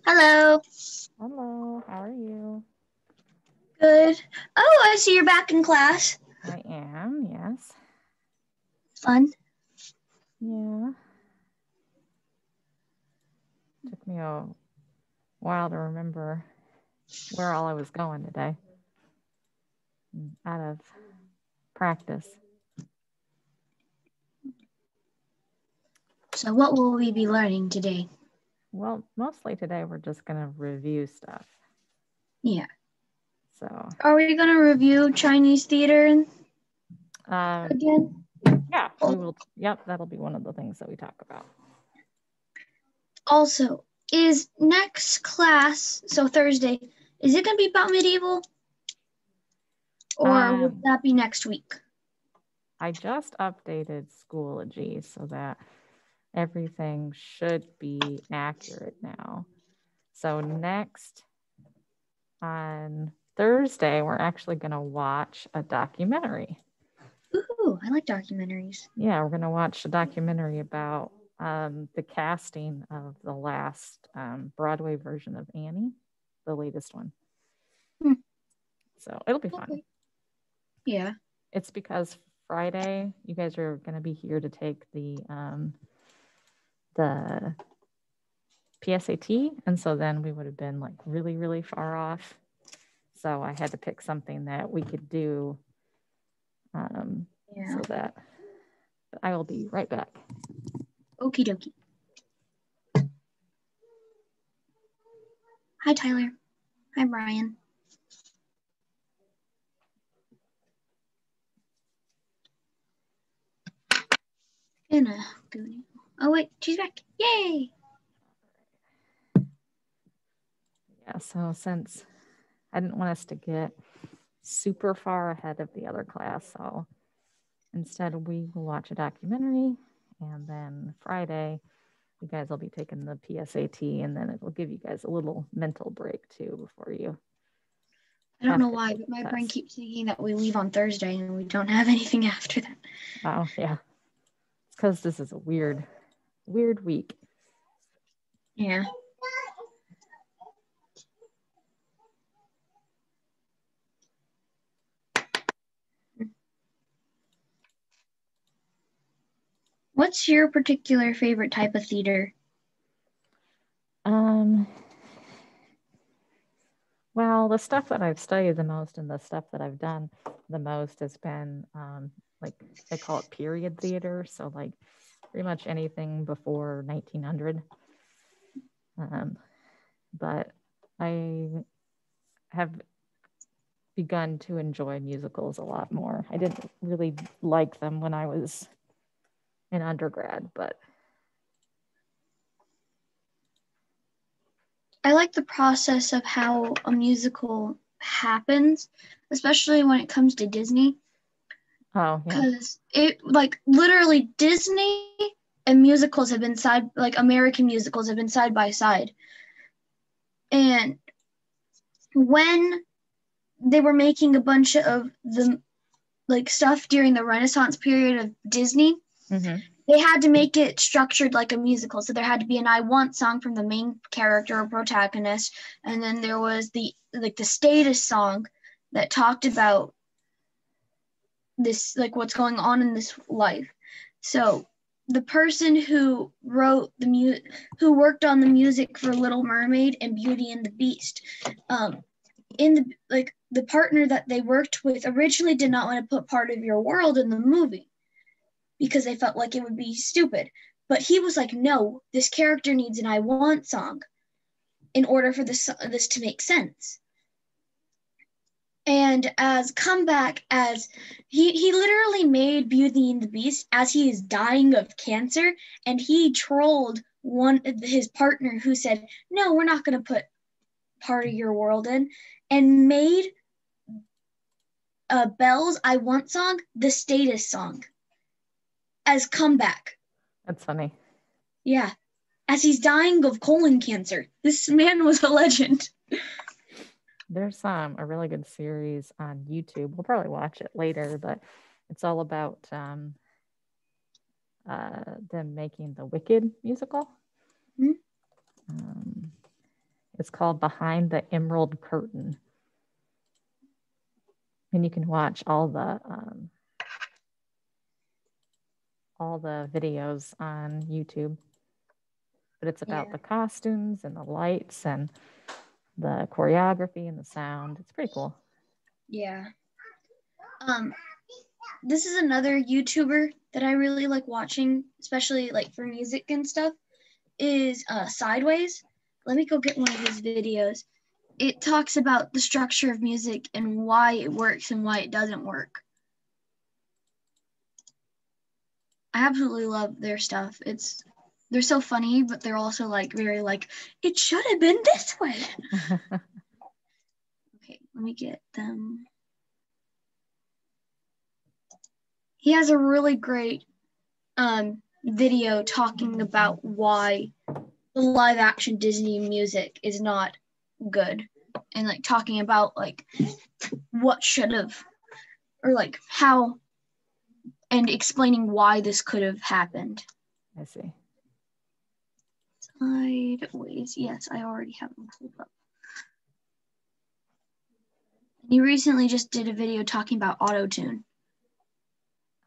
Hello. Hello, how are you? Good. Oh, I see you're back in class. I am, yes. Fun. Yeah. Took me a while to remember where all I was going today. Out of practice. So what will we be learning today? Well, mostly today we're just going to review stuff. Yeah. So. Are we going to review Chinese theater again? Yeah, we will. Yep, that'll be one of the things that we talk about. Also, is next class, so Thursday, is it going to be about medieval? Or would that be next week? I just updated Schoology so that everything should be accurate now. So next on Thursday, we're actually going to watch a documentary. Ooh, I like documentaries. Yeah, we're going to watch a documentary about the casting of the last Broadway version of Annie, the latest one. So it'll be fun. Okay. Yeah. It's because Friday, you guys are going to be here to take the PSAT, and so then we would have been like really, really far off. So I had to pick something that we could do so that I will be right back. Okie dokie. Hi, Tyler. Hi, Brian. Oh, wait, she's back. Yay! Yeah, so since I didn't want us to get super far ahead of the other class, so instead we will watch a documentary, and then Friday you guys will be taking the PSAT, and then it will give you guys a little mental break too before you. I don't know why, but my brain keeps thinking that we leave on Thursday and we don't have anything after that. Oh, yeah. It's because this is a weird week. Yeah. What's your particular favorite type of theater? Well, the stuff that I've studied the most and the stuff that I've done the most has been like they call it period theater. So like pretty much anything before 1900. But I have begun to enjoy musicals a lot more. I didn't really like them when I was in undergrad, but I like the process of how a musical happens, especially when it comes to Disney. Oh, yeah. Because it, like, literally Disney and musicals have been American musicals have been side by side. And when they were making a bunch of the, like, stuff during the Renaissance period of Disney, they had to make it structured like a musical. So there had to be an I Want song from the main character or protagonist. And then there was the status song that talked about this, like what's going on in this life. So the person who wrote who worked on the music for Little Mermaid and Beauty and the Beast, in the partner that they worked with originally did not want to put Part of Your World in the movie because they felt like it would be stupid. But he was like, no, this character needs an I Want song in order for this to make sense. And as comeback, as he literally made Beauty and the Beast as he is dying of cancer, and he trolled his partner who said, no, we're not going to put Part of Your World in, and made Belle's I Want song the status song as comeback. That's funny. Yeah. As he's dying of colon cancer. This man was a legend. There's a really good series on YouTube. We'll probably watch it later, but it's all about them making the Wicked musical. It's called Behind the Emerald Curtain. And you can watch all the videos on YouTube. But it's about the costumes and the lights and the choreography and the sound. It's pretty cool. Yeah. This is another YouTuber that I really like watching, especially like for music and stuff, is Sideways. Let me go get one of his videos. It talks about the structure of music and why it works and why it doesn't work. I absolutely love their stuff. They're so funny, but they're also like very like, it should have been this way. Okay, let me get them. He has a really great video talking about why the live action Disney music is not good, and like talking about like what should have, or like how, and explaining why this could have happened. I see. Sideways. Yes, I already have them pulled up. He recently just did a video talking about auto-tune.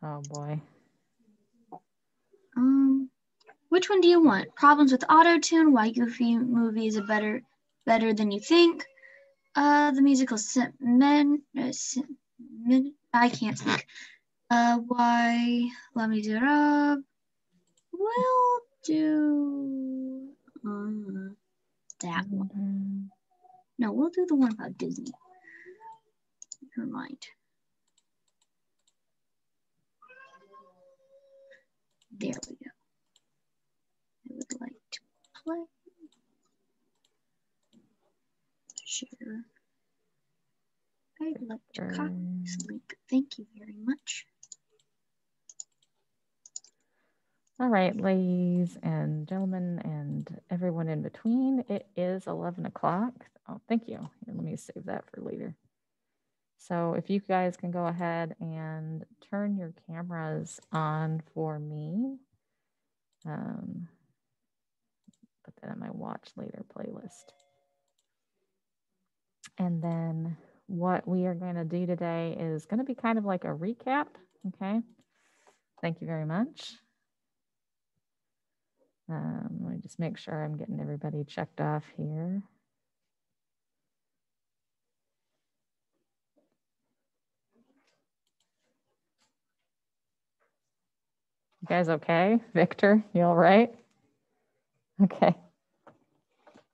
Oh boy. Which one do you want? Problems with auto-tune, why Goofy movie is better than you think. The musical I can't speak. Why? Let me do it up. We'll do that one. No, we'll do the one about Disney. Never mind. There we go. I would like to play. Share. I'd like to copy this link. Thank you very much. All right, ladies and gentlemen and everyone in between, it is 11 o'clock. Oh, thank you. Here, let me save that for later. So if you guys can go ahead and turn your cameras on for me. Put that in my watch later playlist. And then what we are going to do today is going to be kind of like a recap. Okay. Thank you very much. Let me just make sure I'm getting everybody checked off here. You guys okay? Victor, you all right? Okay.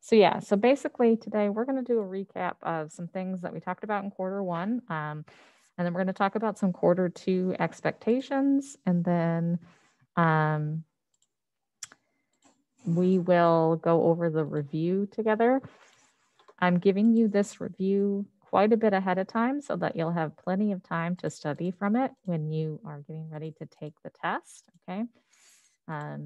So yeah, so basically today we're going to do a recap of some things that we talked about in quarter one. And then we're going to talk about some quarter two expectations. And then we will go over the review together. I'm giving you this review quite a bit ahead of time so that you'll have plenty of time to study from it when you are getting ready to take the test, okay?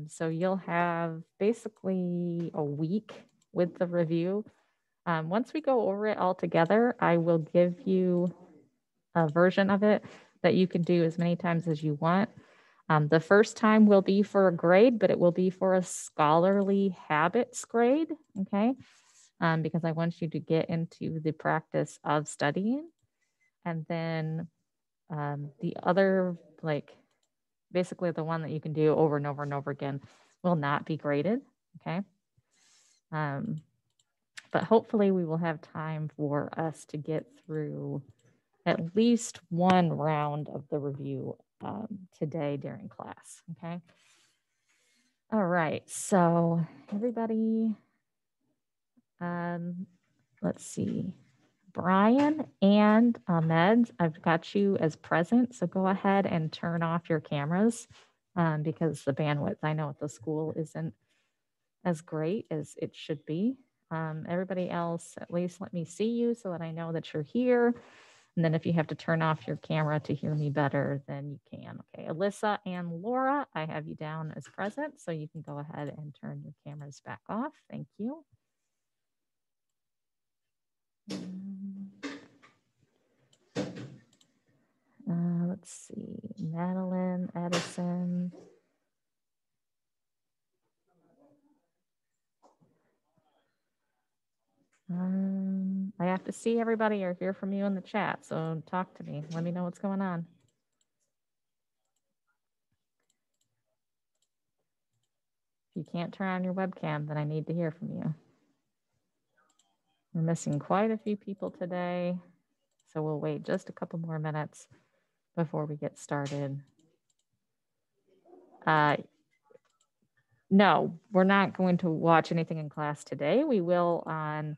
So you'll have basically a week with the review. Once we go over it all together, I will give you a version of it that you can do as many times as you want. The first time will be for a grade, but it will be for a scholarly habits grade, okay? Because I want you to get into the practice of studying. And then the other, like basically the one that you can do over and over and over again will not be graded, okay? But hopefully we will have time for us to get through at least one round of the review today during class, okay? All right, so everybody, let's see. Brian and Ahmed, I've got you as present, so go ahead and turn off your cameras because the bandwidth, I know at the school isn't as great as it should be. Everybody else, at least let me see you so that I know that you're here. And then if you have to turn off your camera to hear me better, then you can. Okay, Alyssa and Laura, I have you down as present, so you can go ahead and turn your cameras back off. Thank you. Let's see, Madeline, Edison. to see everybody or hear from you in the chat. So talk to me. Let me know what's going on. If you can't turn on your webcam, then I need to hear from you. We're missing quite a few people today, so we'll wait just a couple more minutes before we get started. No, we're not going to watch anything in class today. We will on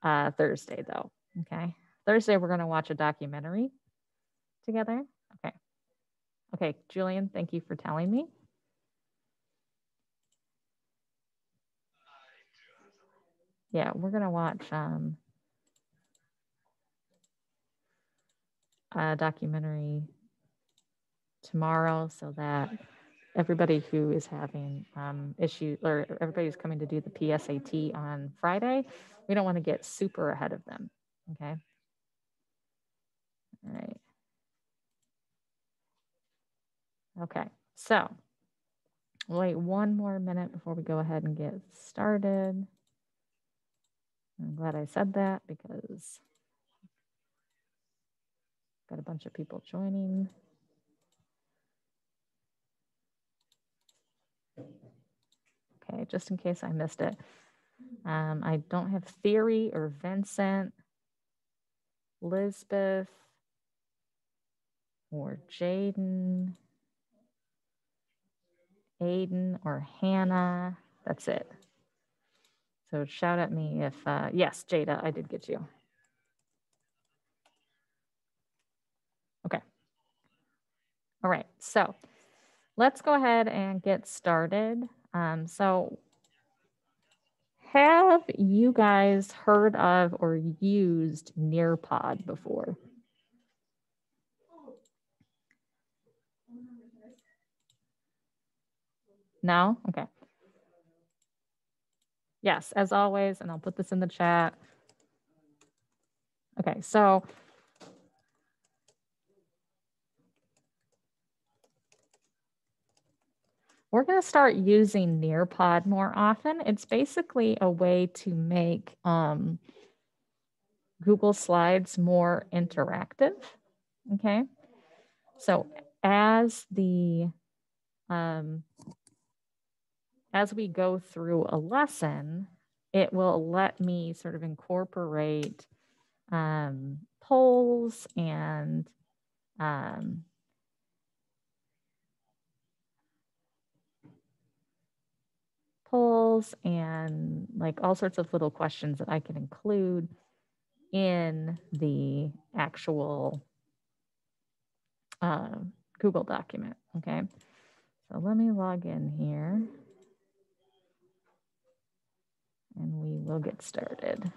Thursday, though. Okay. Thursday, we're going to watch a documentary together. Okay. Okay, Julian, thank you for telling me. Yeah, we're going to watch a documentary tomorrow so that everybody who is having issues, or everybody who's coming to do the PSAT on Friday, we don't want to get super ahead of them. Okay. All right. Okay, so we'll wait one more minute before we go ahead and get started. I'm glad I said that because got a bunch of people joining. Okay, just in case I missed it. I don't have Theory or Vincent, Lisbeth, or Jaden, Aiden, or Hannah. That's it. So shout at me if, yes, Jada, I did get you. Okay. All right, so let's go ahead and get started. So have you guys heard of or used Nearpod before? No? Okay. Yes, as always, and I'll put this in the chat. Okay, so we're going to start using Nearpod more often. It's basically a way to make Google Slides more interactive. Okay, so as we go through a lesson, it will let me sort of incorporate polls and like all sorts of little questions that I can include in the actual Google document. Okay, so let me log in here and we will get started.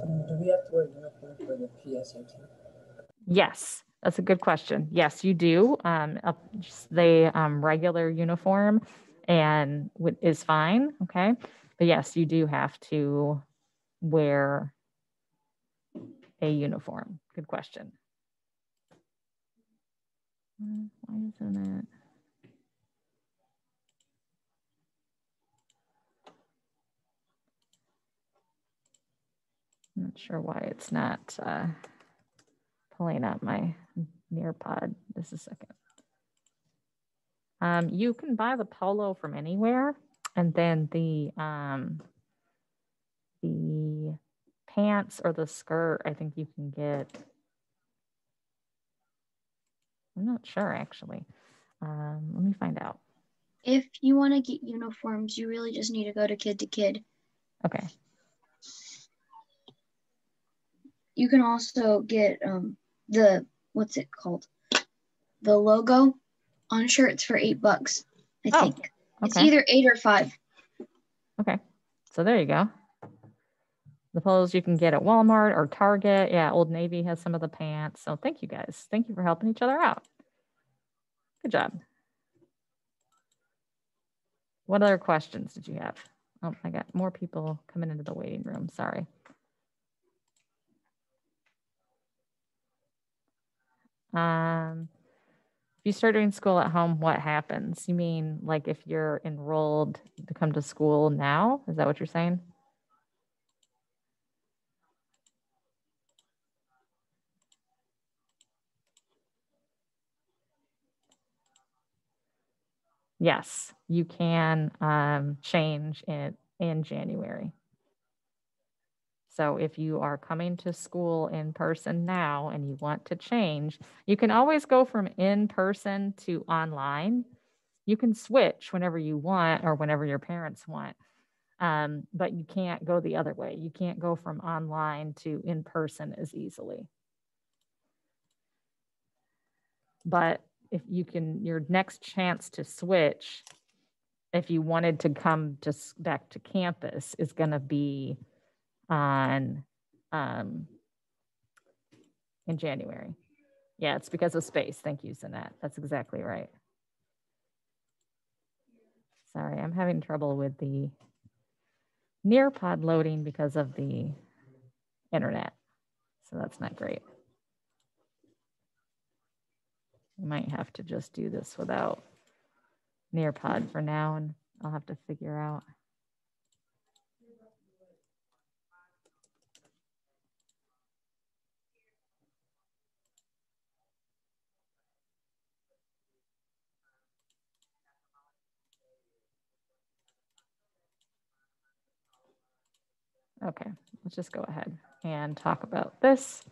Do we have to wear uniform for the PSAT? Yes, that's a good question. Yes, you do. The regular uniform and is fine. Okay, but yes, you do have to wear a uniform. Good question. Why isn't it? I'm not sure why it's not pulling up my Nearpod. Just a second. You can buy the polo from anywhere, and then the pants or the skirt, I think you can get. I'm not sure actually. Let me find out. If you want to get uniforms, you really just need to go to Kid to Kid. Okay. You can also get the, what's it called? The logo on shirts for $8, I think. Okay. It's either 8 or 5. Okay. So there you go. The polos you can get at Walmart or Target. Yeah, Old Navy has some of the pants. So thank you guys. Thank you for helping each other out. Good job. What other questions did you have? Oh, I got more people coming into the waiting room. Sorry. If you start doing school at home, what happens? You mean like if you're enrolled to come to school now? Is that what you're saying? Yes, you can change it in January. So if you are coming to school in person now and you want to change, you can always go from in person to online. You can switch whenever you want or whenever your parents want, but you can't go the other way. You can't go from online to in person as easily. But if you can, your next chance to switch, if you wanted to come just back to campus, is going to be on in January. Yeah, it's because of space. Thank you, Sanette. That's exactly right. Sorry, I'm having trouble with the Nearpod loading because of the internet. So that's not great. We might have to just do this without Nearpod for now, and I'll have to figure out. Okay, let's just go ahead and talk about this.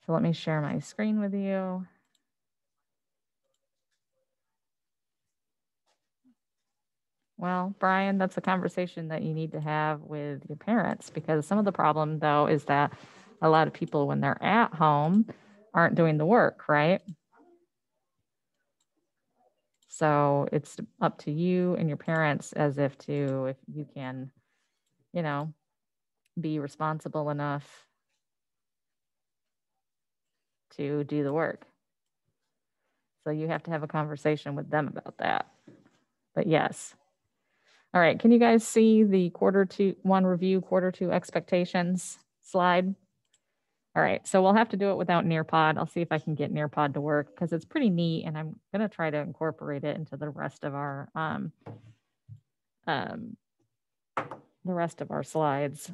So let me share my screen with you. Well, Brian, that's a conversation that you need to have with your parents, because some of the problem, though, is that a lot of people, when they're at home, aren't doing the work, right? So it's up to you and your parents as if you can, be responsible enough to do the work. So you have to have a conversation with them about that. But yes. All right, can you guys see the Q1 review, Q2 expectations slide? All right, so we'll have to do it without Nearpod. I'll see if I can get Nearpod to work because it's pretty neat, and I'm gonna try to incorporate it into the rest of our slides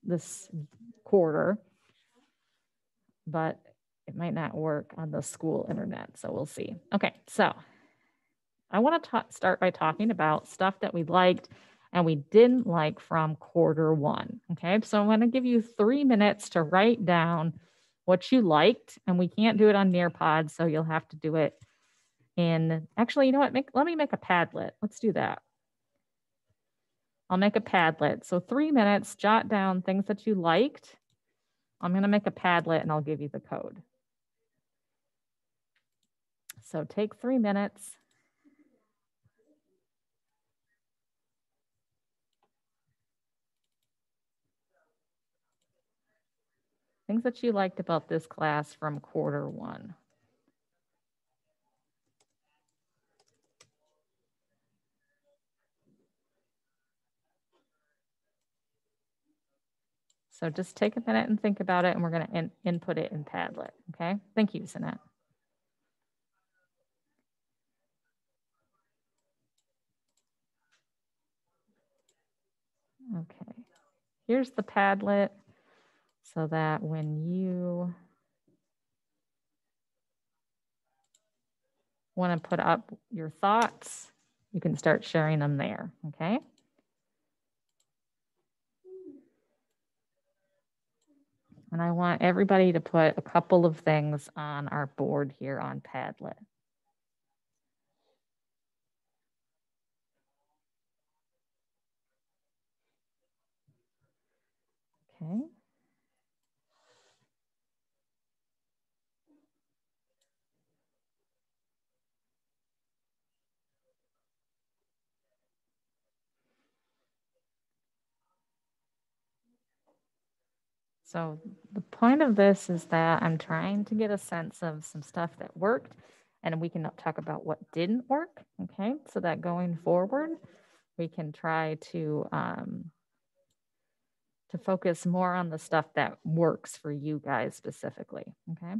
this quarter, but it might not work on the school internet, so we'll see. Okay, so I want to start by talking about stuff that we liked and we didn't like from Q1. Okay, so I'm going to give you 3 minutes to write down what you liked, and we can't do it on Nearpod, so you'll have to do it in, actually, you know what, let me make a Padlet. Let's do that. I'll make a Padlet. So 3 minutes, jot down things that you liked. I'm going to make a Padlet and I'll give you the code. So take 3 minutes. Things that you liked about this class from Q1. So just take a minute and think about it, and we're going to input it in Padlet, okay? Thank you, Sanette. Okay, here's the Padlet so that when you want to put up your thoughts, you can start sharing them there, okay? And I want everybody to put a couple of things on our board here on Padlet. Okay. So the point of this is that I'm trying to get a sense of some stuff that worked, and we can talk about what didn't work, okay? So that going forward, we can try to focus more on the stuff that works for you guys specifically, okay?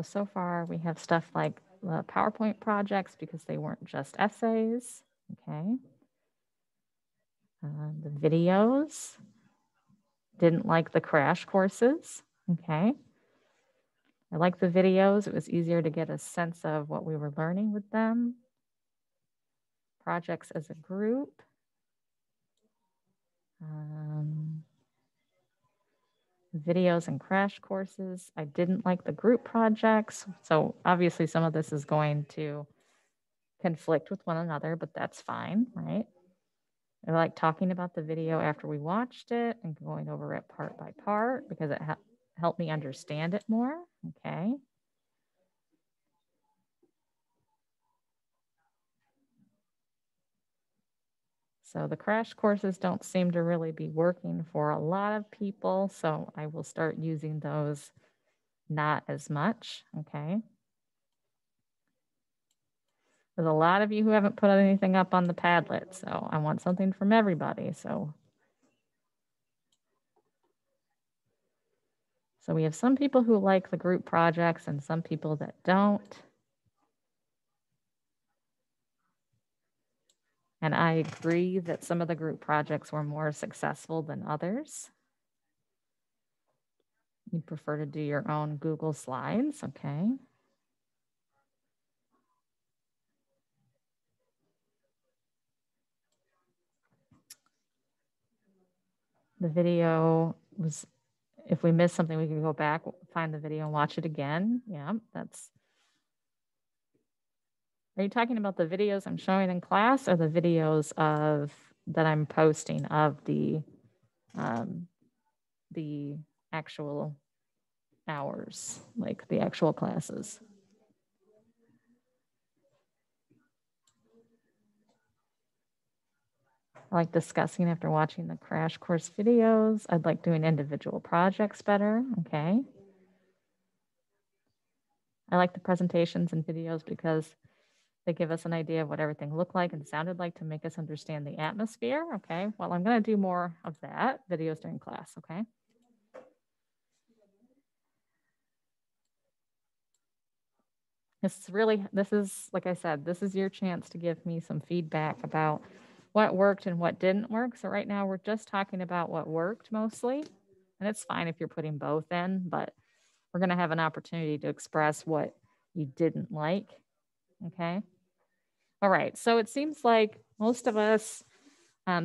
So far we have stuff like the PowerPoint projects because they weren't just essays, okay? The videos, didn't like the crash courses, okay? I like the videos. It was easier to get a sense of what we were learning with them. Projects as a group. Videos and crash courses. I didn't like the group projects. So obviously some of this is going to conflict with one another, but that's fine, right? I like talking about the video after we watched it and going over it part by part because it helped me understand it more, okay? So the crash courses don't seem to really be working for a lot of people, so I will start using those not as much, okay? There's a lot of you who haven't put anything up on the Padlet, so I want something from everybody. So we have some people who like the group projects and some people that don't. And I agree that some of the group projects were more successful than others. You prefer to do your own Google Slides, okay? The video was, if we missed something, we can go back, find the video and watch it again. Yeah, that's. Are you talking about the videos I'm showing in class or the videos that I'm posting of the actual hours, like the actual classes? I like discussing after watching the crash course videos. I'd like doing individual projects better, okay? I like the presentations and videos because they give us an idea of what everything looked like and sounded like to make us understand the atmosphere, okay? Well, I'm gonna do more of that, videos during class, okay? This is, like I said, this is your chance to give me some feedback about what worked and what didn't work. So right now we're just talking about what worked mostly, and it's fine if you're putting both in, but we're gonna have an opportunity to express what you didn't like, okay? All right, so it seems like most of us,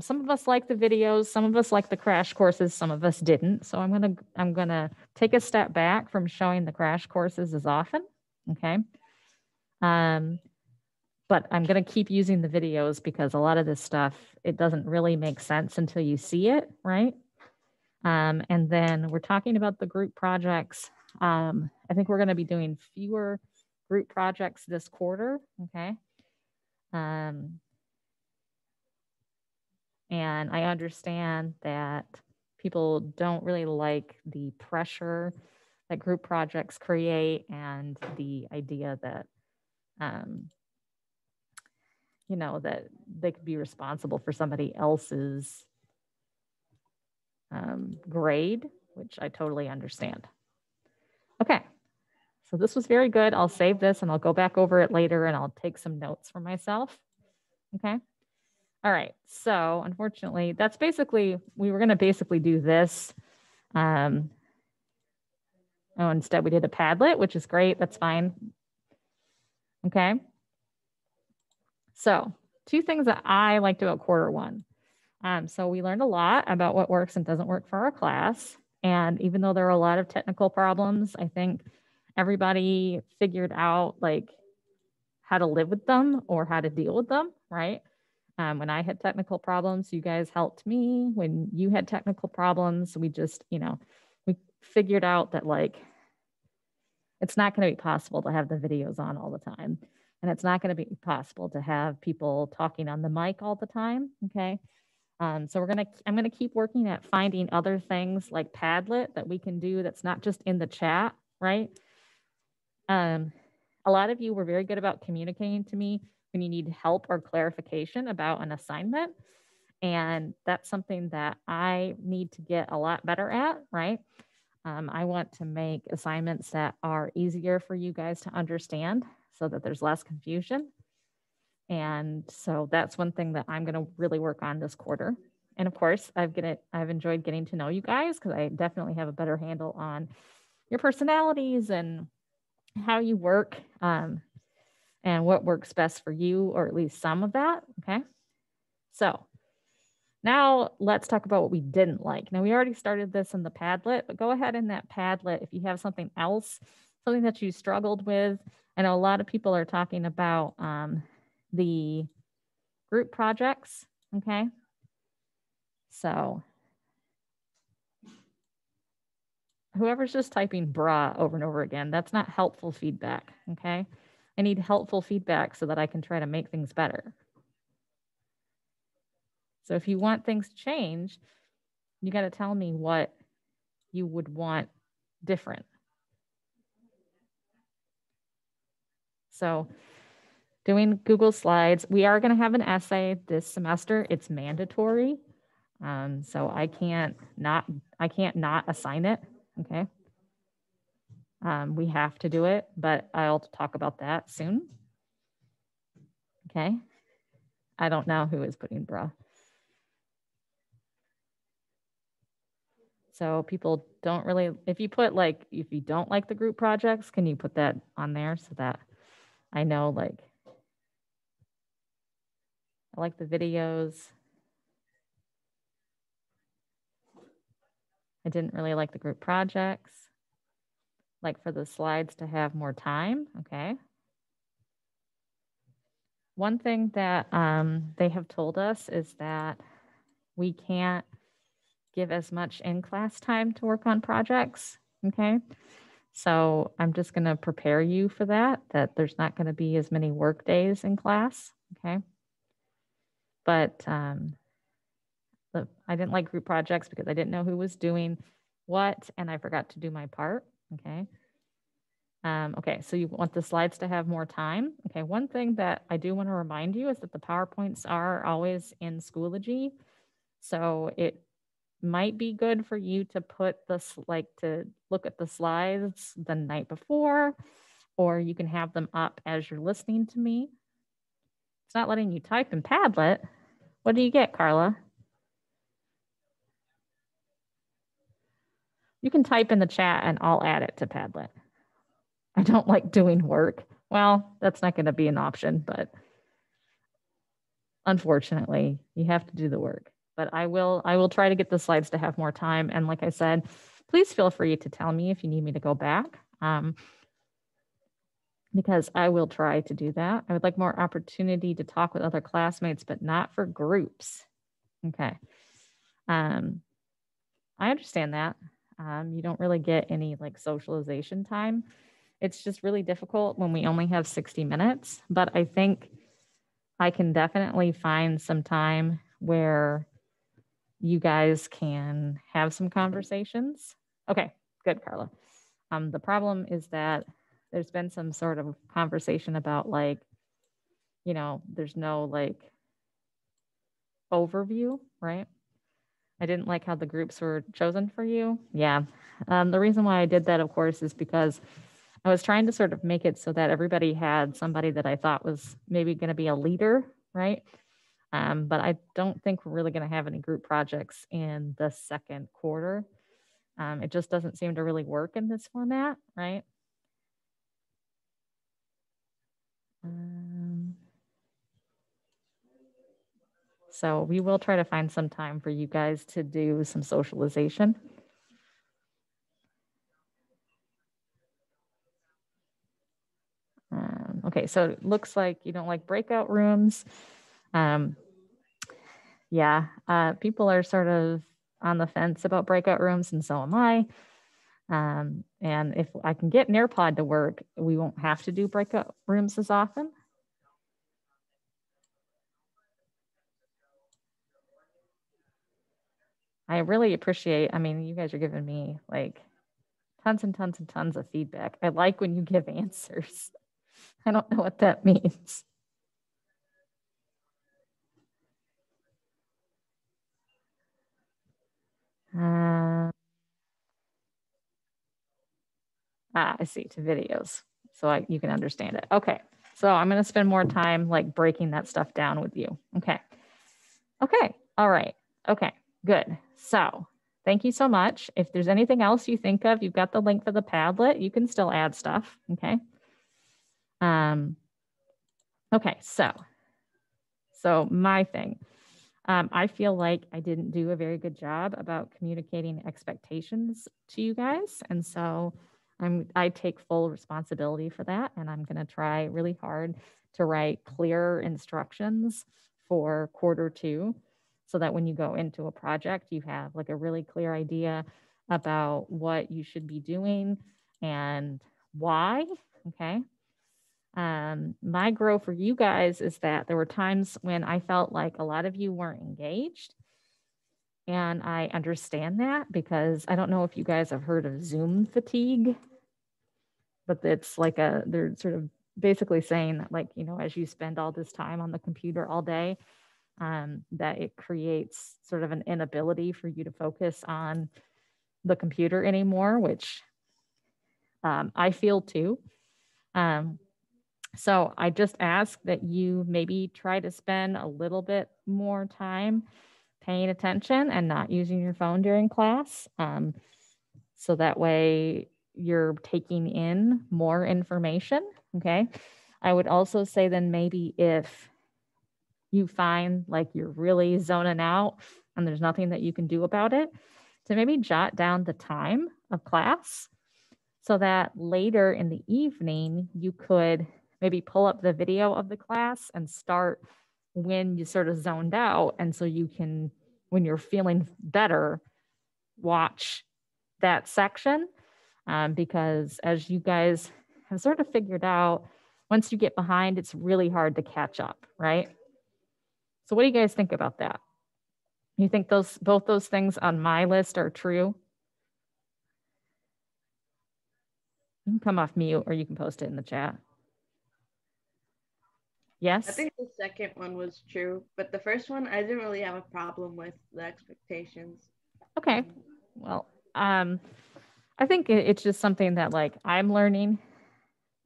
some of us like the videos, some of us like the crash courses, some of us didn't. So I'm gonna take a step back from showing the crash courses as often, okay? But I'm gonna keep using the videos because a lot of this stuff, it doesn't really make sense until you see it, right? And then we're talking about the group projects. I think we're gonna be doing fewer group projects this quarter, okay? And I understand that people don't really like the pressure that group projects create and the idea that, you know, that they could be responsible for somebody else's grade, which I totally understand. Okay, so this was very good. I'll save this and I'll go back over it later and I'll take some notes for myself, okay? All right, so unfortunately, that's basically, we were gonna basically do this. Instead we did a Padlet, which is great, that's fine. Okay. So 2 things that I liked about quarter one. So we learned a lot about what works and doesn't work for our class. And even though there are a lot of technical problems, I think everybody figured out like how to live with them or how to deal with them, right? When I had technical problems, you guys helped me. When you had technical problems, we just, you know, we figured out that like, it's not going to be possible to have the videos on all the time. And it's not going to be possible to have people talking on the mic all the time, okay? So I'm gonna keep working at finding other things like Padlet that we can do that's not just in the chat, right? A lot of you were very good about communicating to me when you need help or clarification about an assignment. And that's something that I need to get a lot better at, right? I want to make assignments that are easier for you guys to understand so that there's less confusion. And so that's one thing that I'm going to really work on this quarter. And of course, I've enjoyed getting to know you guys because I definitely have a better handle on your personalities and how you work, and what works best for you, or at least some of that. Okay. So now let's talk about what we didn't like. Now we already started this in the Padlet, but go ahead in that Padlet if you have something else, something that you struggled with. I know a lot of people are talking about the group projects. Okay. So whoever's just typing "bra" over and over again, that's not helpful feedback. Okay. I need helpful feedback so that I can try to make things better. So if you want things to change, you got to tell me what you would want different. So doing Google Slides, we are going to have an essay this semester. It's mandatory. So I can't not assign it. Okay. We have to do it, but I'll talk about that soon. Okay. I don't know who is putting "bra." So people don't really, if you put like, if you don't like the group projects, can you put that on there so that I know, like, I like the videos. I didn't really like the group projects. Like for the slides to have more time. Okay. One thing that they have told us is that we can't give as much in-class time to work on projects. Okay. So I'm just going to prepare you for that there's not going to be as many work days in class. Okay. But I didn't like group projects because I didn't know who was doing what, and I forgot to do my part. Okay. Okay, so you want the slides to have more time. Okay, one thing that I do want to remind you is that the PowerPoints are always in Schoology. So it might be good for you to put this, like, to look at the slides the night before, or you can have them up as you're listening to me. It's not letting you type in Padlet. What do you get, Carla? You can type in the chat and I'll add it to Padlet. I don't like doing work. Well, that's not going to be an option, but unfortunately, you have to do the work. But I will try to get the slides to have more time. And like I said, please feel free to tell me if you need me to go back, because I will try to do that. I would like more opportunity to talk with other classmates, but not for groups. Okay. I understand that. You don't really get any like socialization time. It's just really difficult when we only have 60 minutes, but I think I can definitely find some time where you guys can have some conversations. Okay, good, Carla. The problem is that there's been some sort of conversation about, like, there's no like overview, right? I didn't like how the groups were chosen for you. Yeah. The reason why I did that, of course, is because I was trying to sort of make it so that everybody had somebody that I thought was maybe going to be a leader, right? But I don't think we're really going to have any group projects in the second quarter. It just doesn't seem to really work in this format, right? So we will try to find some time for you guys to do some socialization. Okay, so it looks like you don't like breakout rooms. Yeah, people are sort of on the fence about breakout rooms, and so am I. And if I can get Nearpod to work, we won't have to do breakout rooms as often. I really appreciate, I mean, you guys are giving me like tons and tons and tons of feedback. I like when you give answers. I don't know what that means. I see, to videos. So you can understand it. Okay. So I'm going to spend more time like breaking that stuff down with you. Okay. Okay. All right. Okay. Good. So thank you so much. If there's anything else you think of, you've got the link for the Padlet. You can still add stuff. Okay. Okay. So my thing, I feel like I didn't do a very good job about communicating expectations to you guys. And so I take full responsibility for that. And I'm going to try really hard to write clear instructions for Q2 so that when you go into a project, you have like a really clear idea about what you should be doing and why. Okay. My grow for you guys is that there were times when I felt like a lot of you weren't engaged. And I understand that because I don't know if you guys have heard of Zoom fatigue, but it's like they're sort of basically saying that, like, you know, as you spend all this time on the computer all day, that it creates sort of an inability for you to focus on the computer anymore, which I feel too. So I just ask that you maybe try to spend a little bit more time paying attention and not using your phone during class. So that way you're taking in more information, okay? I would also say then maybe if you find like you're really zoning out and there's nothing that you can do about it, to maybe jot down the time of class so that later in the evening you could maybe pull up the video of the class and start when you sort of zoned out. And so you can, when you're feeling better, watch that section. Because as you guys have sort of figured out, once you get behind, it's really hard to catch up, right? So what do you guys think about that? You think both those things on my list are true? You can come off mute or you can post it in the chat. Yes? I think the second one was true, but the first one, I didn't really have a problem with the expectations. Okay. Well, I think it's just something that like I'm learning.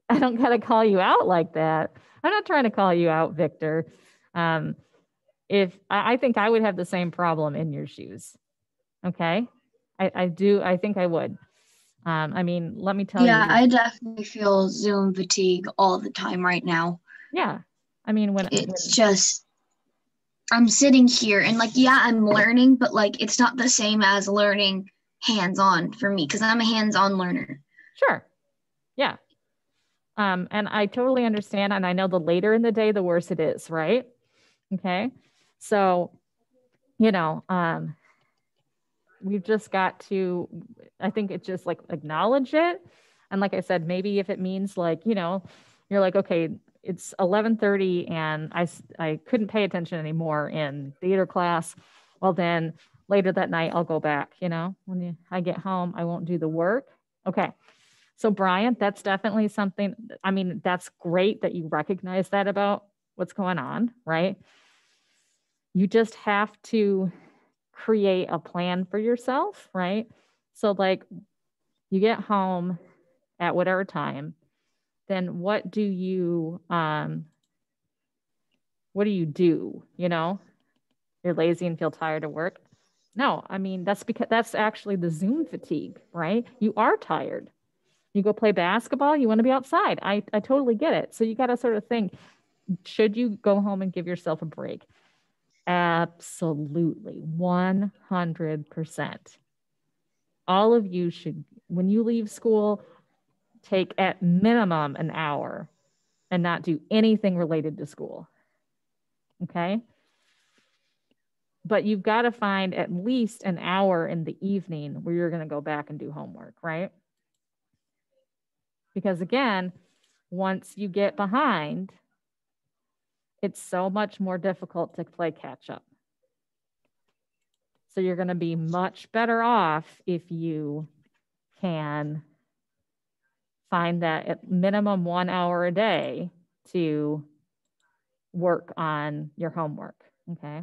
I don't got to call you out like that. I'm not trying to call you out, Victor. If I think I would have the same problem in your shoes. Okay. I think I would. I mean, let me tell you. Yeah, I definitely feel Zoom fatigue all the time right now. Yeah. I mean, it's just, I'm sitting here and like, yeah, I'm learning, but like, it's not the same as learning hands-on for me because I'm a hands-on learner. Sure. Yeah. And I totally understand. And I know the later in the day, the worse it is, right? Okay. So, you know, we've just got to, I think it's just like acknowledge it. And like I said, maybe if it means like, you know, you're like, okay, it's 11:30 and I couldn't pay attention anymore in theater class. Well, then later that night, I'll go back, you know, when I get home, I won't do the work. Okay. So Brian, that's definitely something, I mean, that's great that you recognize that about what's going on, right? You just have to create a plan for yourself, right? So like you get home at whatever time, then what do you do? You know, you're lazy and feel tired at work. No, I mean, that's because that's actually the Zoom fatigue, right? You are tired. You go play basketball, you want to be outside. I totally get it. So you got to sort of think, should you go home and give yourself a break? Absolutely, 100%. All of you should, when you leave school, take at minimum an hour and not do anything related to school. Okay? But you've got to find at least an hour in the evening where you're going to go back and do homework, right? Because again, once you get behind, it's so much more difficult to play catch up. So you're going to be much better off if you can find that at minimum 1 hour a day to work on your homework, okay?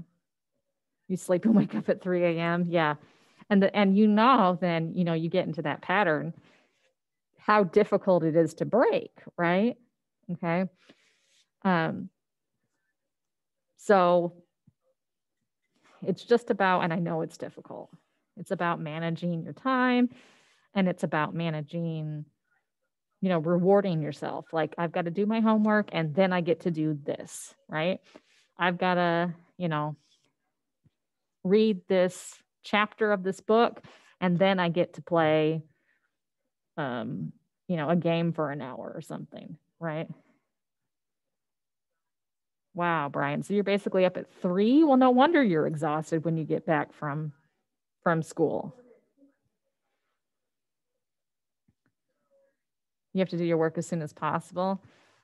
You sleep and wake up at 3 a.m., yeah. And you know, then, you know, you get into that pattern. how difficult it is to break, right? Okay. So it's just about, and I know it's difficult, it's about managing your time, and it's about managing, rewarding yourself. Like, I've got to do my homework and then I get to do this, right? I've got to, read this chapter of this book and then I get to play, a game for an hour or something, right? Wow, Brian. So you're basically up at 3. Well, no wonder you're exhausted when you get back from school. You have to do your work as soon as possible.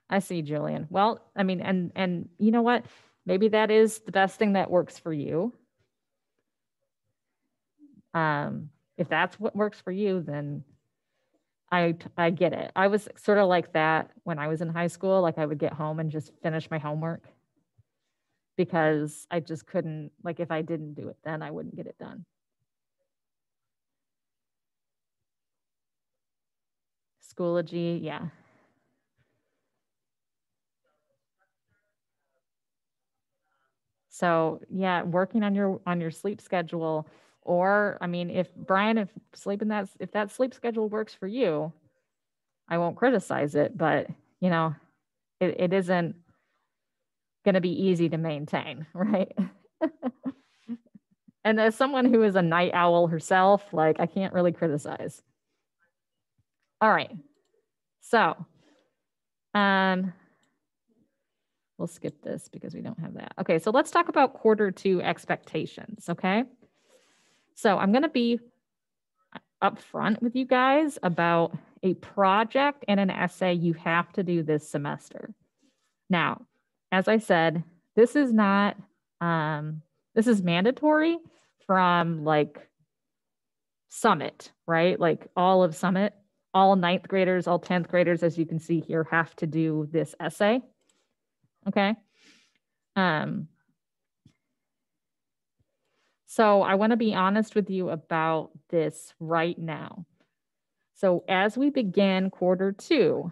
I see, Julian. Well, I mean, and you know what? Maybe that is the best thing that works for you. If that's what works for you, then I get it. I was sort of like that when I was in high school. Like, I would get home and just finish my homework because I just couldn't, like, if I didn't do it, then I wouldn't get it done. Schoology, yeah. So yeah, working on your sleep schedule, or I mean, if that sleep schedule works for you, I won't criticize it, but it isn't going to be easy to maintain, right? And as someone who is a night owl herself, like, I can't really criticize. All right. So, we'll skip this because we don't have that. Okay, so let's talk about Q2 expectations, okay? So I'm going to be upfront with you guys about a project and an essay you have to do this semester. Now, as I said, this is not, this is mandatory from like Summit, right? Like all of Summit, all 9th graders, all 10th graders, as you can see here, have to do this essay. Okay. So I want to be honest with you about this right now. So as we begin Q2,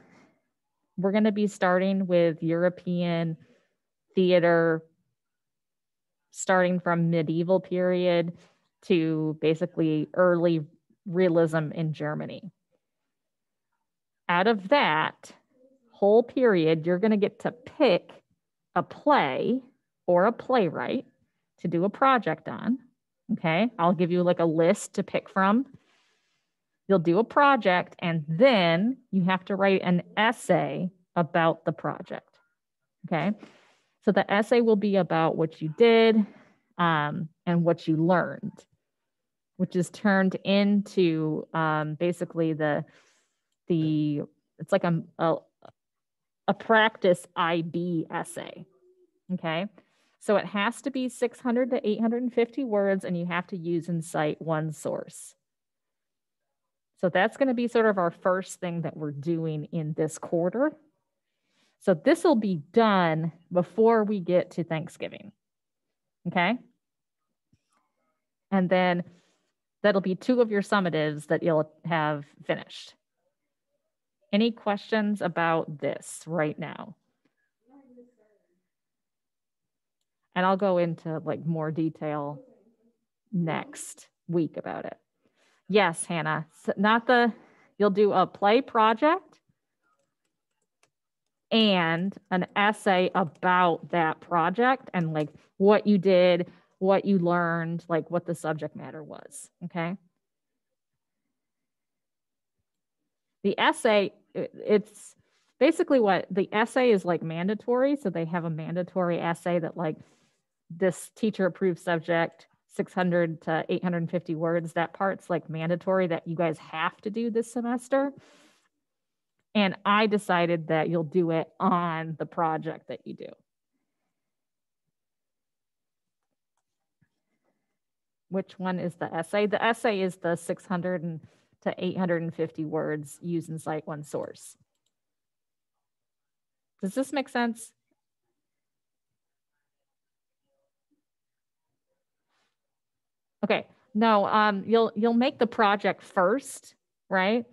we're going to be starting with European theater, starting from medieval period to basically early realism in Germany. Out of that whole period, you're going to get to pick a play or a playwright to do a project on. Okay, I'll give you like a list to pick from. You'll do a project and then you have to write an essay about the project. Okay, so the essay will be about what you did and what you learned, which is turned into basically it's like a practice IB essay. Okay, so it has to be 600 to 850 words and you have to use and cite one source. So that's going to be sort of our first thing that we're doing in this quarter. So this will be done before we get to Thanksgiving. Okay. And then that'll be 2 of your summatives that you'll have finished. Any questions about this right now? And I'll go into like more detail next week about it. Yes, Hannah, you'll do a play project and an essay about that project and like what you did, what you learned, like what the subject matter was, okay? The essay, it's basically what the essay is like mandatory. So they have a mandatory essay that like this teacher approved subject, 600 to 850 words. That part's like mandatory that you guys have to do this semester. And I decided that you'll do it on the project that you do. Which one is the essay? The essay is the 600 to 850 words, use and cite one source. Does this make sense? Okay, no, you'll make the project first, right?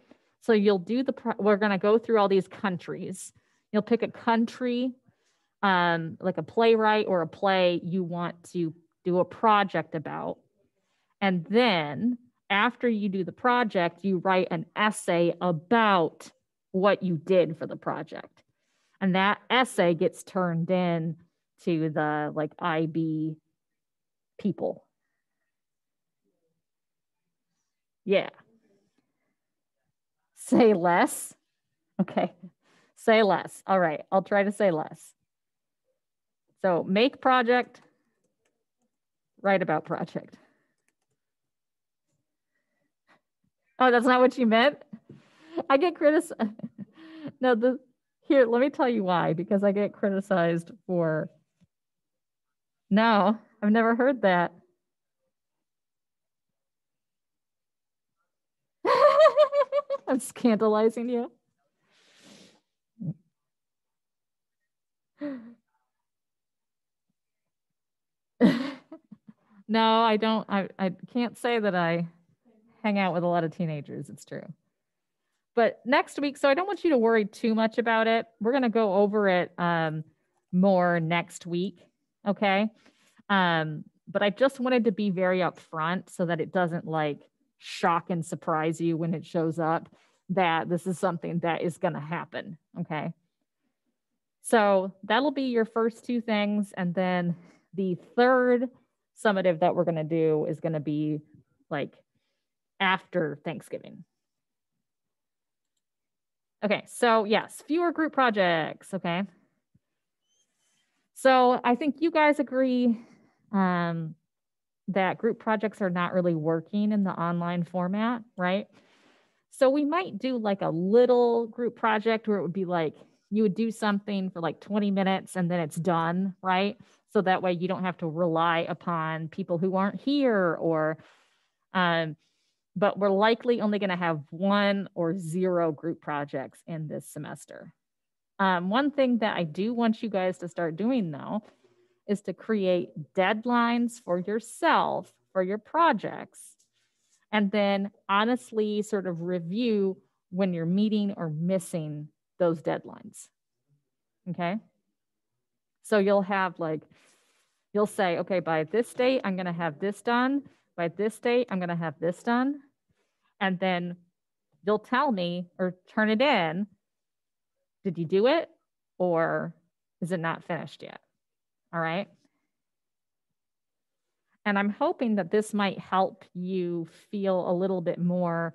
So you'll do we're going to go through all these countries. You'll pick a country, like a playwright or a play you want to do a project about. And then after you do the project, you write an essay about what you did for the project. And that essay gets turned in to the like IB people. Yeah. Say less. Okay. Say less. All right. I'll try to say less. So make project, write about project. Oh, that's not what you meant? I get criticized. No, here, let me tell you why, because I get criticized for. No, I've never heard that. I'm scandalizing you. No, I don't. I can't say that I hang out with a lot of teenagers. It's true. But next week, so I don't want you to worry too much about it. We're going to go over it more next week. Okay. But I just wanted to be very upfront so that it doesn't like shock and surprise you when it shows up that this is something that is going to happen. Okay. So that'll be your first two things. And then the third summative that we're going to do is going to be like after Thanksgiving. Okay, so yes, fewer group projects, okay? So I think you guys agree that group projects are not really working in the online format, right? So we might do like a little group project where it would be like, you would do something for like 20 minutes and then it's done, right? So that way you don't have to rely upon people who aren't here or, but we're likely only going to have 1 or 0 group projects in this semester. One thing that I do want you guys to start doing though, is to create deadlines for yourself for your projects, and then honestly sort of review when you're meeting or missing those deadlines. Okay. So you'll have like, you'll say, okay, by this date, I'm going to have this done. By this date, I'm going to have this done. And then you'll tell me or turn it in. Did you do it? Or is it not finished yet? All right. And I'm hoping that this might help you feel a little bit more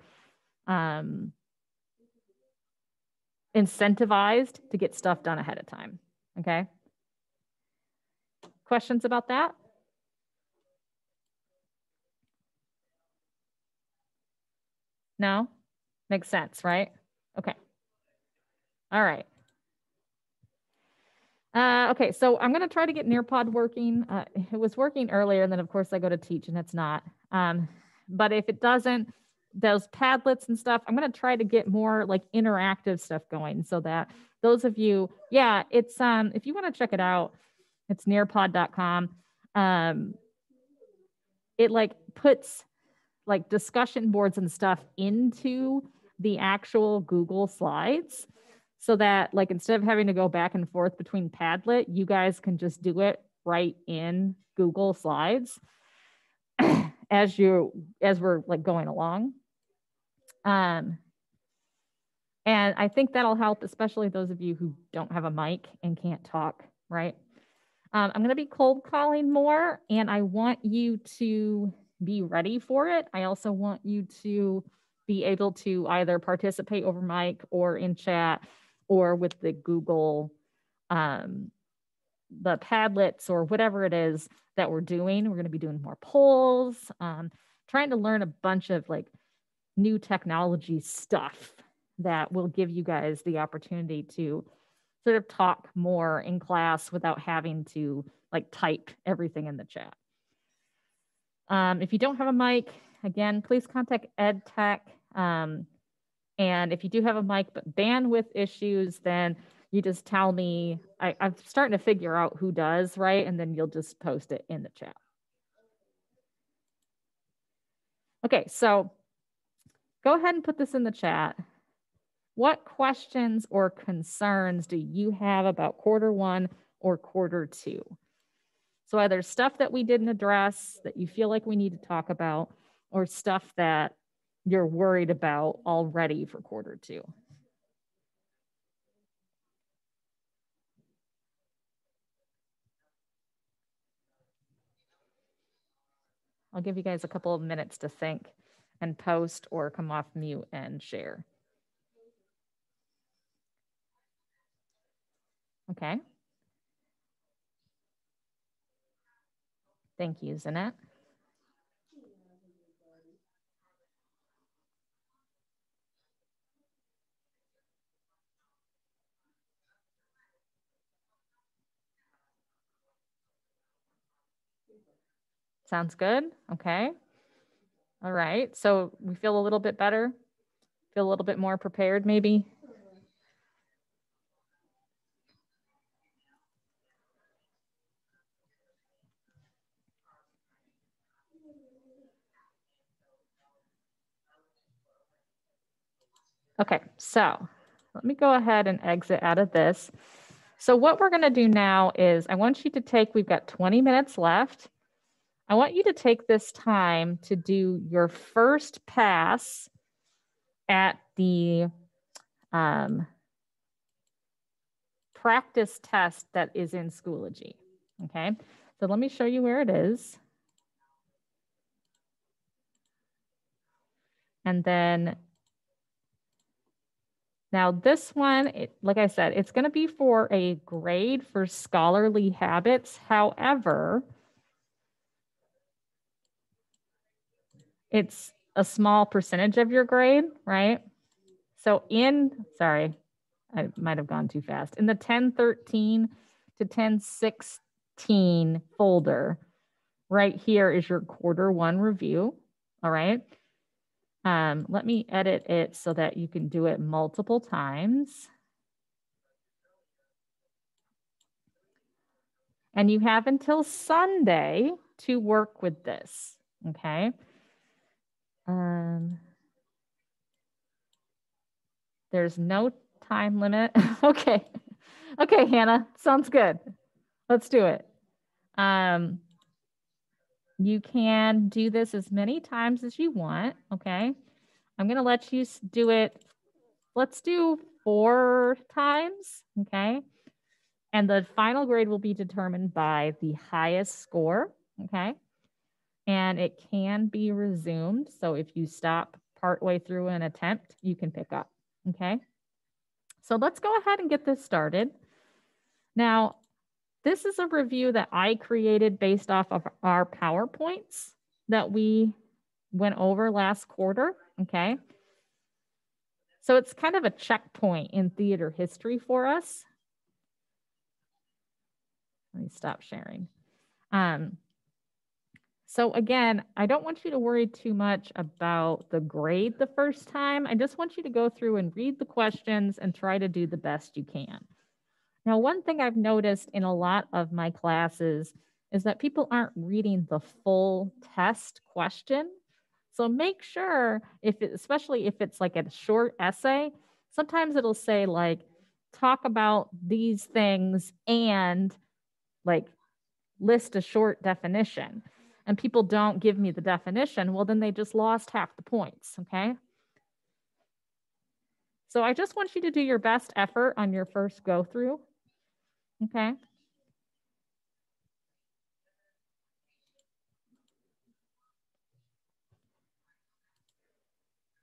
incentivized to get stuff done ahead of time. Okay. Questions about that? No? Makes sense, right? Okay. All right. Okay, so I'm going to try to get Nearpod working. It was working earlier, and then of course I go to teach and it's not. But if it doesn't, those Padlets and stuff, I'm going to try to get more like interactive stuff going so that those of you, yeah, it's, if you want to check it out, it's nearpod.com. It like puts like discussion boards and stuff into the actual Google Slides, so that like instead of having to go back and forth between Padlet, you guys can just do it right in Google Slides as we're like going along. And I think that'll help, especially those of you who don't have a mic and can't talk, right? I'm going to be cold calling more, and I want you to be ready for it. I also want you to be able to either participate over mic or in chat or with the Google, the Padlets or whatever it is that we're doing. We're going to be doing more polls, trying to learn a bunch of like new technology stuff that will give you guys the opportunity to sort of talk more in class without having to like type everything in the chat. If you don't have a mic, again, please contact EdTech. And if you do have a mic but bandwidth issues, then you just tell me. I'm starting to figure out who does, right? And then you'll just post it in the chat. Okay, so go ahead and put this in the chat. what questions or concerns do you have about quarter one or quarter two? So either stuff that we didn't address that you feel like we need to talk about, or stuff that you're worried about already for quarter two. I'll give you guys a couple of minutes to think and post or come off mute and share. Okay. Thank you, Zanette. Sounds good. Okay. All right. So we feel a little bit better, feel a little bit more prepared maybe. Okay, so let me go ahead and exit out of this. So what we're going to do now is I want you to take, we've got 20 minutes left. I want you to take this time to do your first pass at the practice test that is in Schoology. Okay, so let me show you where it is. And then now this one, like I said, it's going to be for a grade for scholarly habits. However, it's a small percentage of your grade, right? So sorry, I might have gone too fast. In the 1013 to 1016 folder, right here is your quarter one review, all right? Let me edit it so that you can do it multiple times. And you have until Sunday to work with this, okay? There's no time limit. Okay. Okay, Hannah, sounds good. Let's do it. You can do this as many times as you want, okay? I'm gonna let you do it. Let's do 4 times, okay? And the final grade will be determined by the highest score, okay? And it can be resumed. So if you stop partway through an attempt, you can pick up, okay? So let's go ahead and get this started. Now, this is a review that I created based off of our PowerPoints that we went over last quarter, okay? So it's kind of a checkpoint in theater history for us. Let me stop sharing. So again, I don't want you to worry too much about the grade the first time. I just want you to go through and read the questions and try to do the best you can. Now, one thing I've noticed in a lot of my classes is that people aren't reading the full test question. So make sure, especially if it's like a short essay, sometimes it'll say like, talk about these things and like list a short definition. And people don't give me the definition, well, then they just lost half the points, okay? So I just want you to do your best effort on your first go through, okay?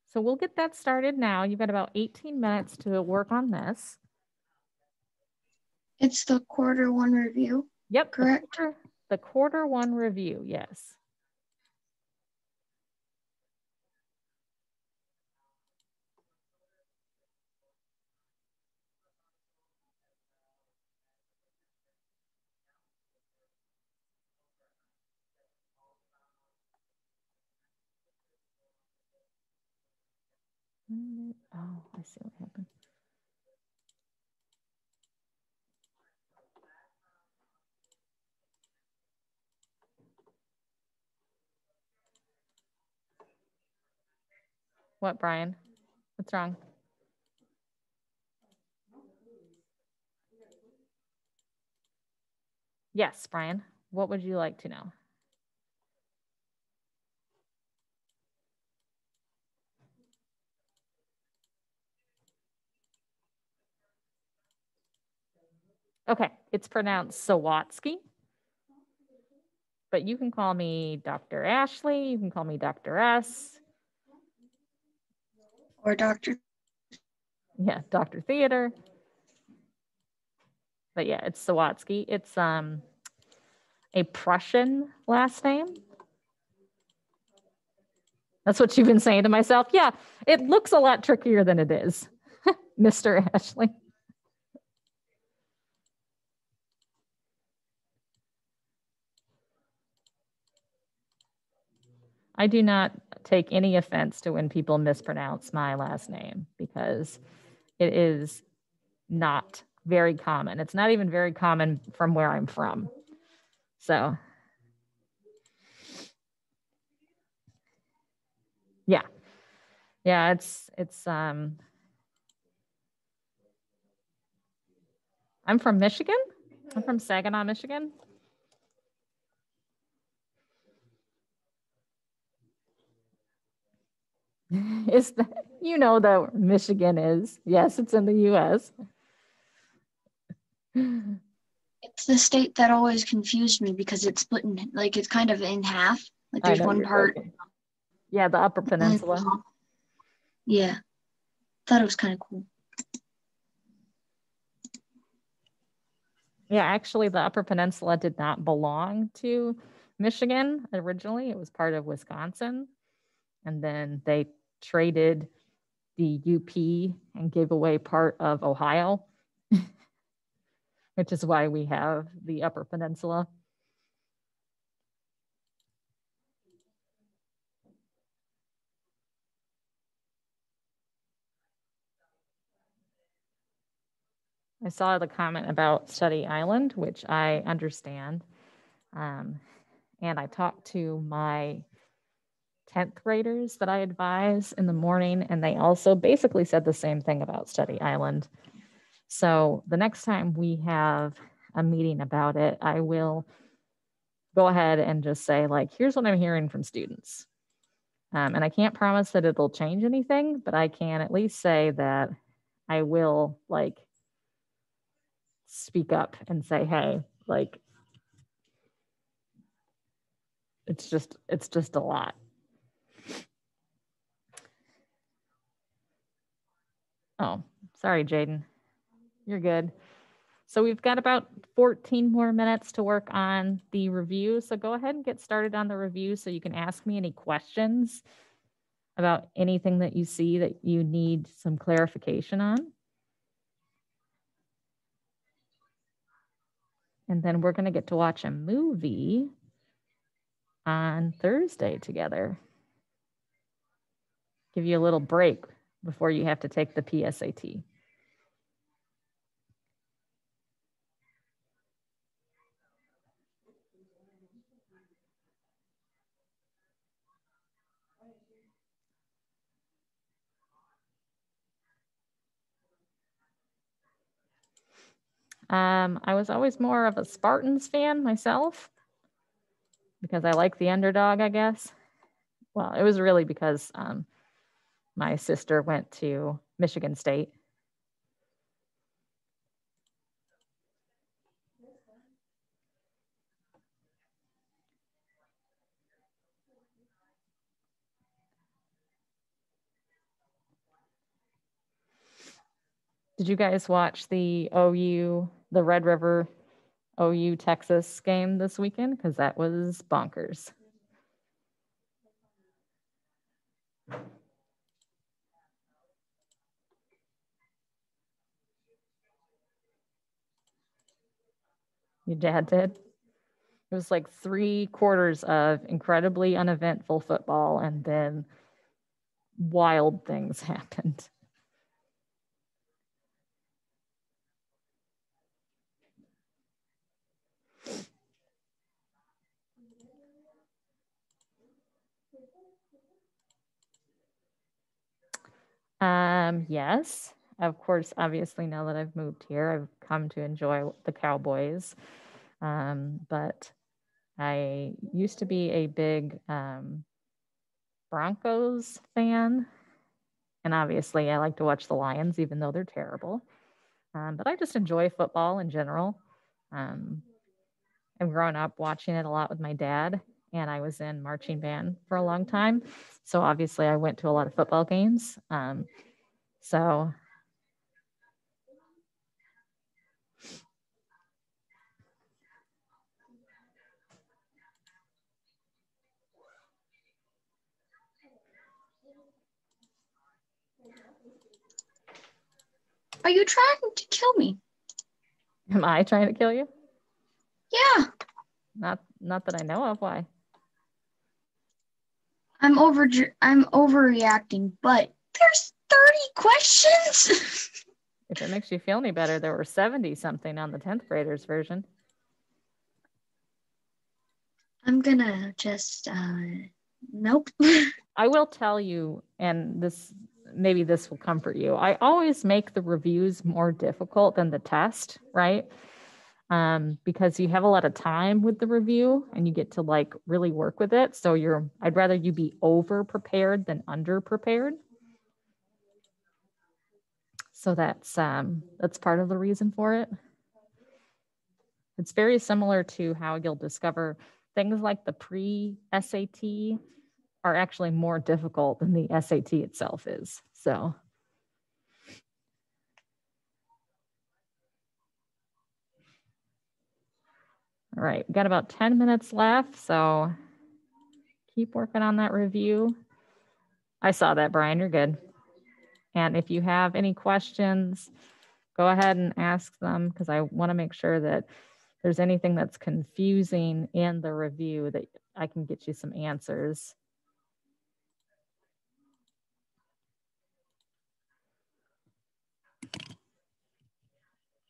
So we'll get that started now. You've got about 18 minutes to work on this. It's the quarter one review. Yep, correct? The quarter one review, yes. Oh, I see what happened. What, Brian? What's wrong? Yes, Brian, what would you like to know? Okay, it's pronounced Sawatsky, but you can call me Dr. Ashley. You can call me Dr. S. Or Dr. Yeah, Dr. Theater. But yeah, it's Sawatsky. It's a Prussian last name. That's what you've been saying to myself. Yeah, it looks a lot trickier than it is, Mr. Ashley. I do not take any offense to when people mispronounce my last name because it is not very common. It's not even very common from where I'm from. So, yeah. Yeah, it's I'm from Michigan. I'm from Saginaw, Michigan. Is that, you know that Michigan is? Yes, it's in the US. It's the state that always confused me because it's split in, like, it's kind of in half. Like, I there's know one you're part. joking. Yeah, the Upper Peninsula. Yeah. Thought it was kind of cool. Yeah, actually, the Upper Peninsula did not belong to Michigan originally. It was part of Wisconsin. And then they traded the UP and gave away part of Ohio, which is why we have the Upper Peninsula. I saw the comment about Study Island, which I understand. And I talked to my 10th graders that I advise in the morning, and they also basically said the same thing about Study Island. So the next time we have a meeting about it, I will go ahead and just say, like, here's what I'm hearing from students. And I can't promise that it'll change anything, but I can at least say that I will, like, speak up and say, hey, like, it's just a lot. Oh, sorry, Jaden. You're good. So we've got about 14 more minutes to work on the review. So go ahead and get started on the review so you can ask me any questions about anything that you see that you need some clarification on. And then we're going to get to watch a movie on Thursday together. Give you a little break before you have to take the PSAT. I was always more of a Spartans fan myself because I like the underdog, I guess. Well, it was really because my sister went to Michigan State. Did you guys watch the Red River OU Texas game this weekend? Because that was bonkers. Your dad did? It was like 3 quarters of incredibly uneventful football, and then wild things happened. Yes, of course, obviously now that I've moved here, I've come to enjoy the Cowboys. But I used to be a big Broncos fan. And obviously, I like to watch the Lions, even though they're terrible. But I just enjoy football in general. I've grown up watching it a lot with my dad, and I was in marching band for a long time. So obviously, I went to a lot of football games. So Are you trying to kill me? am I trying to kill you? Yeah, Not that I know of. Why? I'm overreacting, but there's 30 questions. If it makes you feel any better, there were 70 something on the 10th graders version. I'm gonna just nope. I will tell you, and maybe this will comfort you. I always make the reviews more difficult than the test, right? Because you have a lot of time with the review and you get to like really work with it. So I'd rather you be over prepared than under prepared. So that's part of the reason for it. It's very similar to how you'll discover things like the pre-SAT are actually more difficult than the SAT itself is. So. All right, we've got about 10 minutes left, so keep working on that review. I saw that, Brian, you're good. And if you have any questions, go ahead and ask them because I want to make sure that if there's anything that's confusing in the review that I can get you some answers.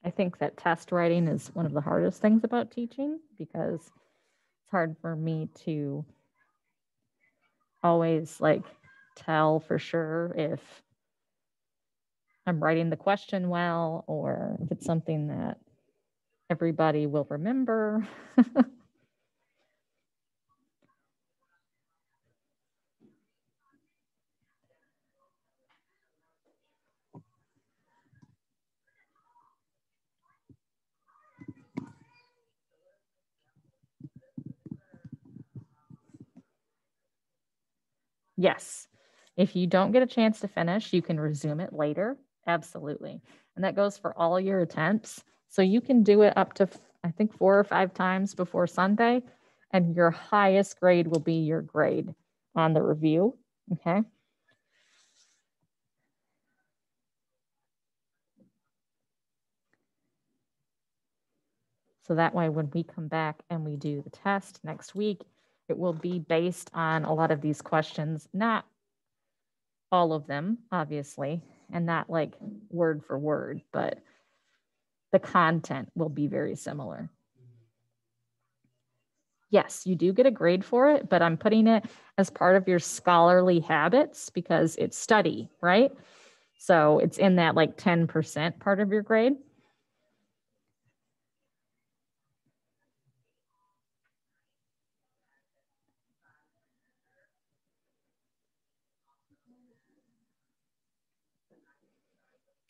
I think that test writing is one of the hardest things about teaching because it's hard for me to always like tell for sure if I'm writing the question well or if it's something that everybody will remember. Yes. If you don't get a chance to finish, you can resume it later. Absolutely. And that goes for all your attempts. So you can do it up to, I think, 4 or 5 times before Sunday, and your highest grade will be your grade on the review. Okay. So that way, when we come back and we do the test next week, it will be based on a lot of these questions, not all of them, obviously, and not like word for word, but the content will be very similar. Yes, you do get a grade for it, but I'm putting it as part of your scholarly habits because it's study, right? So it's in that like 10% part of your grade.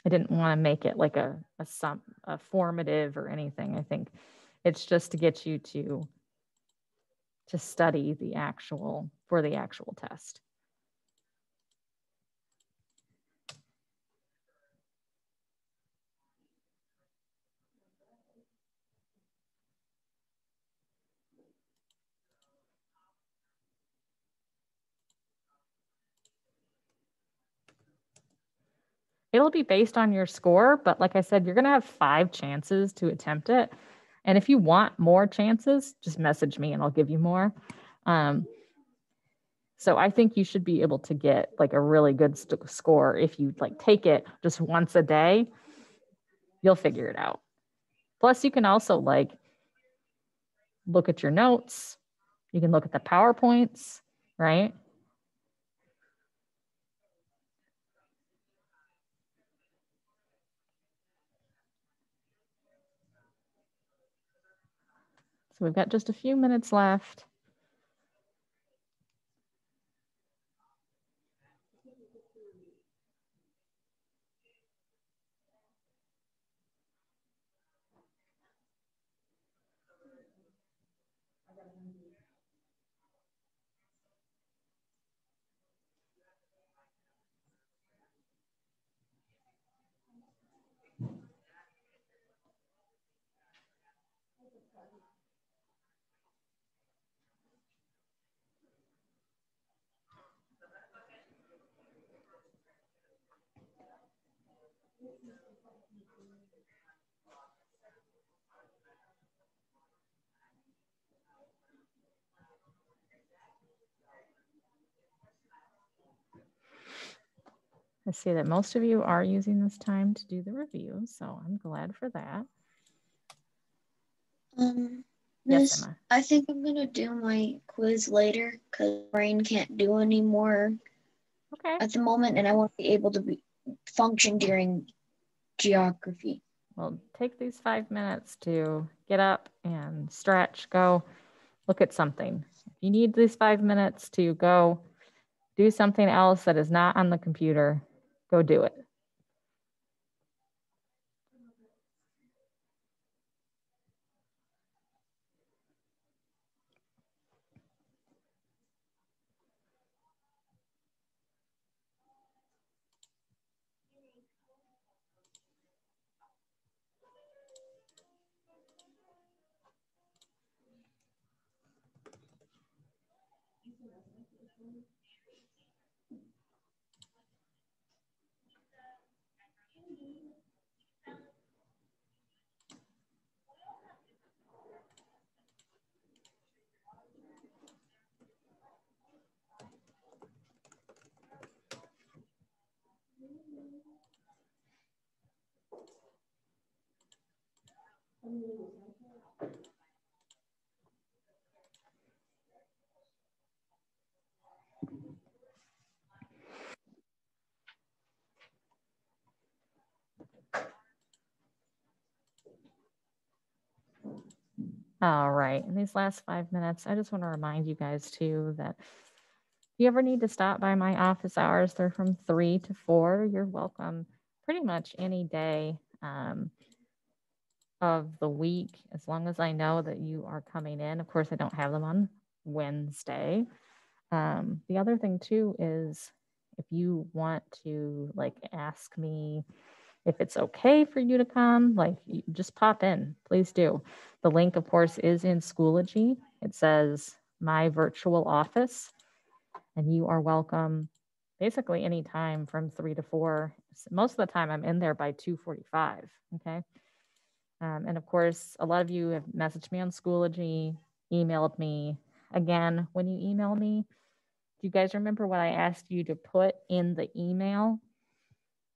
I didn't want to make it like a formative or anything. I think it's just to get you to study for the actual test. It'll be based on your score, but like I said, you're going to have 5 chances to attempt it. And if you want more chances, just message me and I'll give you more. So I think you should be able to get like a really good score if you like take it just once a day. You'll figure it out. Plus, you can also like look at your notes. You can look at the PowerPoints, right? So we've got just a few minutes left. I see that most of you are using this time to do the review, so I'm glad for that. Yes, Miss, Emma. I think I'm gonna do my quiz later because brain can't do anymore Okay. at the moment, and I won't be able to function during geography. Well, take these 5 minutes to get up and stretch, go look at something. If you need these 5 minutes to go do something else that is not on the computer, go do it. All right, in these last 5 minutes, I just want to remind you guys too that if you ever need to stop by my office hours, they're from 3 to 4. You're welcome pretty much any day of the week, as long as I know that you are coming in. Of course, I don't have them on Wednesday. The other thing too is if you want to like ask me if it's okay for you to come, like you just pop in, please do. The link, of course, is in Schoology. It says my virtual office, and you are welcome basically anytime from 3 to 4. Most of the time I'm in there by 2:45, okay? And of course, a lot of you have messaged me on Schoology, emailed me. Again, when you email me, do you guys remember what I asked you to put in the email?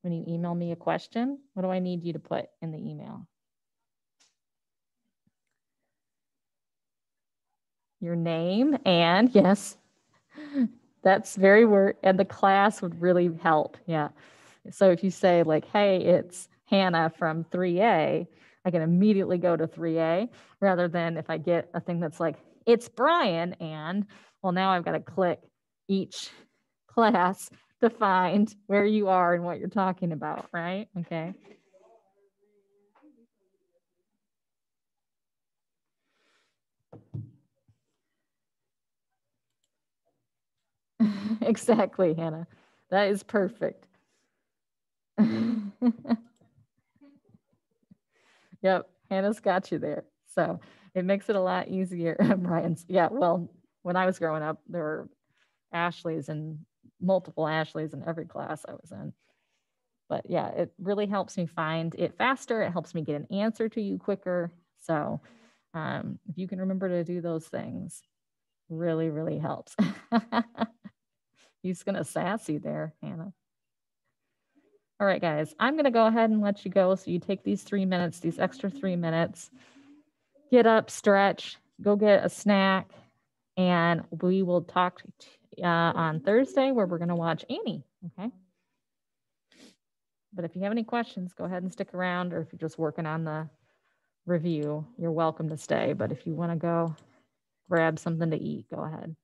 When you email me a question, what do I need you to put in the email? Your name and yes, that's very word, and the class would really help. Yeah. So if you say like, hey, it's Hannah from 3A, I can immediately go to 3A rather than if I get a thing that's like, it's Brian, and well, now I've got to click each class to find where you are and what you're talking about, right? Okay. Exactly, Hannah. That is perfect. Yep, Hannah's got you there. So it makes it a lot easier. Brian's, yeah, well, when I was growing up, there were Ashleys and multiple Ashleys in every class I was in. But yeah, it really helps me find it faster. It helps me get an answer to you quicker. So if you can remember to do those things, really, really helps. He's going to sassy there, Hannah. All right, guys, I'm going to go ahead and let you go. So you take these 3 minutes, these extra 3 minutes, get up, stretch, go get a snack, and we will talk on Thursday where we're going to watch Annie, okay? But if you have any questions, go ahead and stick around, or if you're just working on the review, you're welcome to stay. But if you want to go grab something to eat, go ahead.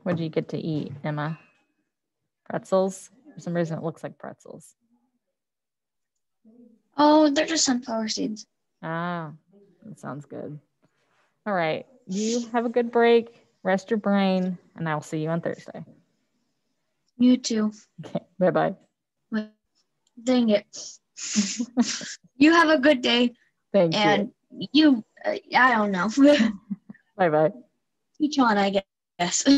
What did you get to eat, Emma? Pretzels? For some reason, it looks like pretzels. Oh, they're just sunflower seeds. Ah, that sounds good. All right. You have a good break. Rest your brain, and I'll see you on Thursday. You too. Okay. Bye-bye. Wait, dang it. You have a good day. Thank And you. you, I don't know. Bye-bye. Each on, I guess.